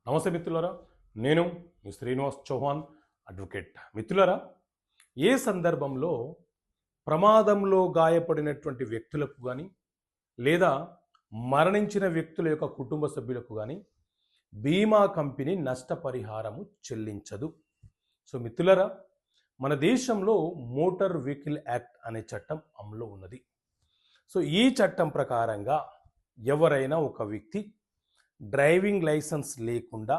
నమస్తే మిత్రులారా, నేను మీ శ్రీనివాస్ చౌహాన్ అడ్వకేట్. మిత్రులారా, ఏ సందర్భంలో ప్రమాదంలో గాయపడినటువంటి వ్యక్తులకు కానీ లేదా మరణించిన వ్యక్తుల యొక్క కుటుంబ సభ్యులకు కానీ బీమా కంపెనీ నష్టపరిహారము చెల్లించదు. సో మిత్రులారా, మన దేశంలో మోటార్ వెహికల్ యాక్ట్ అనే చట్టం అమలు ఉన్నది. సో ఈ చట్టం ప్రకారంగా ఎవరైనా ఒక వ్యక్తి డ్రైవింగ్ లైసెన్స్ లేకుండా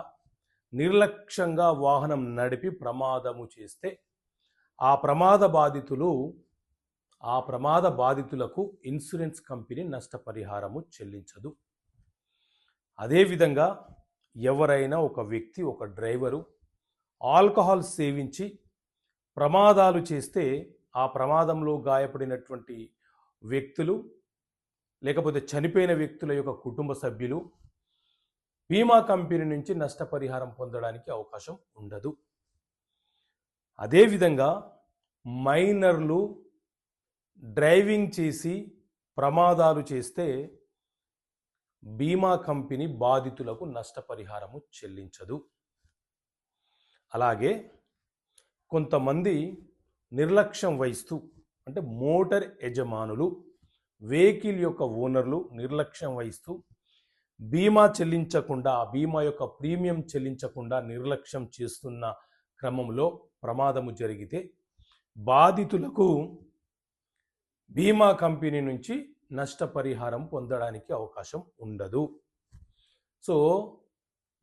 నిర్లక్ష్యంగా వాహనం నడిపి ప్రమాదము చేస్తే ఆ ప్రమాద బాధితులకు ఇన్సూరెన్స్ కంపెనీ నష్టపరిహారము చెల్లించదు. అదేవిధంగా ఎవరైనా ఒక వ్యక్తి, ఒక డ్రైవరు ఆల్కహాల్ సేవించి ప్రమాదాలు చేస్తే ఆ ప్రమాదంలో గాయపడినటువంటి వ్యక్తులు లేకపోతే చనిపోయిన వ్యక్తుల యొక్క కుటుంబ సభ్యులు బీమా కంపెనీ నుంచి నష్టపరిహారం పొందడానికి అవకాశం ఉండదు. అదేవిధంగా మైనర్లు డ్రైవింగ్ చేసి ప్రమాదాలు చేస్తే బీమా కంపెనీ బాధితులకు నష్టపరిహారము చెల్లించదు. అలాగే కొంతమంది నిర్లక్ష్యం వహిస్తూ, అంటే మోటార్ యజమానులు, వెహికల్ యొక్క ఓనర్లు నిర్లక్ష్యం వహిస్తూ బీమా చెల్లించకుండా, బీమా యొక్క ప్రీమియం చెల్లించకుండా నిర్లక్ష్యం చేస్తున్న క్రమంలో ప్రమాదము జరిగితే బాధితులకు బీమా కంపెనీ నుంచి నష్టపరిహారం పొందడానికి అవకాశం ఉండదు. సో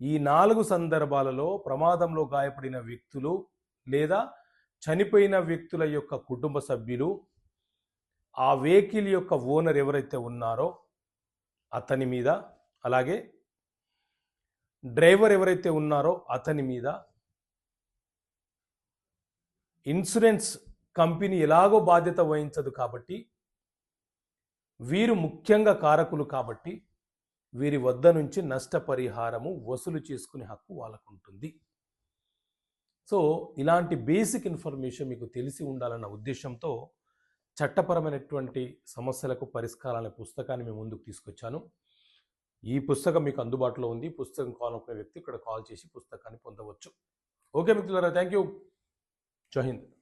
ఈ 4 సందర్భాలలో ప్రమాదంలో గాయపడిన వ్యక్తులు లేదా చనిపోయిన వ్యక్తుల యొక్క కుటుంబ సభ్యులు, ఆ వెహికల్ యొక్క ఓనర్ ఎవరైతే ఉన్నారో అతని మీద, అలాగే డ్రైవర్ ఎవరైతే ఉన్నారో అతని మీద ఇన్సూరెన్స్ కంపెనీ ఎలాగో బాధ్యత వహించదు కాబట్టి, వీరు ముఖ్యంగా కారకులు కాబట్టి వీరి వద్ద నుంచి నష్టపరిహారము వసూలు చేసుకునే హక్కు వాళ్ళకు ఉంటుంది. సో ఇలాంటి బేసిక్ ఇన్ఫర్మేషన్ మీకు తెలిసి ఉండాలన్న ఉద్దేశంతో చట్టపరమైనటువంటి సమస్యలకు పరిష్కారాల పుస్తకాన్ని మేము ముందుకు తీసుకొచ్చాను. ఈ పుస్తకం మీకు అందుబాటులో ఉంది. పుస్తకం కావాలనుకునే వ్యక్తి ఇక్కడ కాల్ చేసి పుస్తకాన్ని పొందవచ్చు. ఓకే మిత్రులారా, థ్యాంక్ యూ. జై హింద్.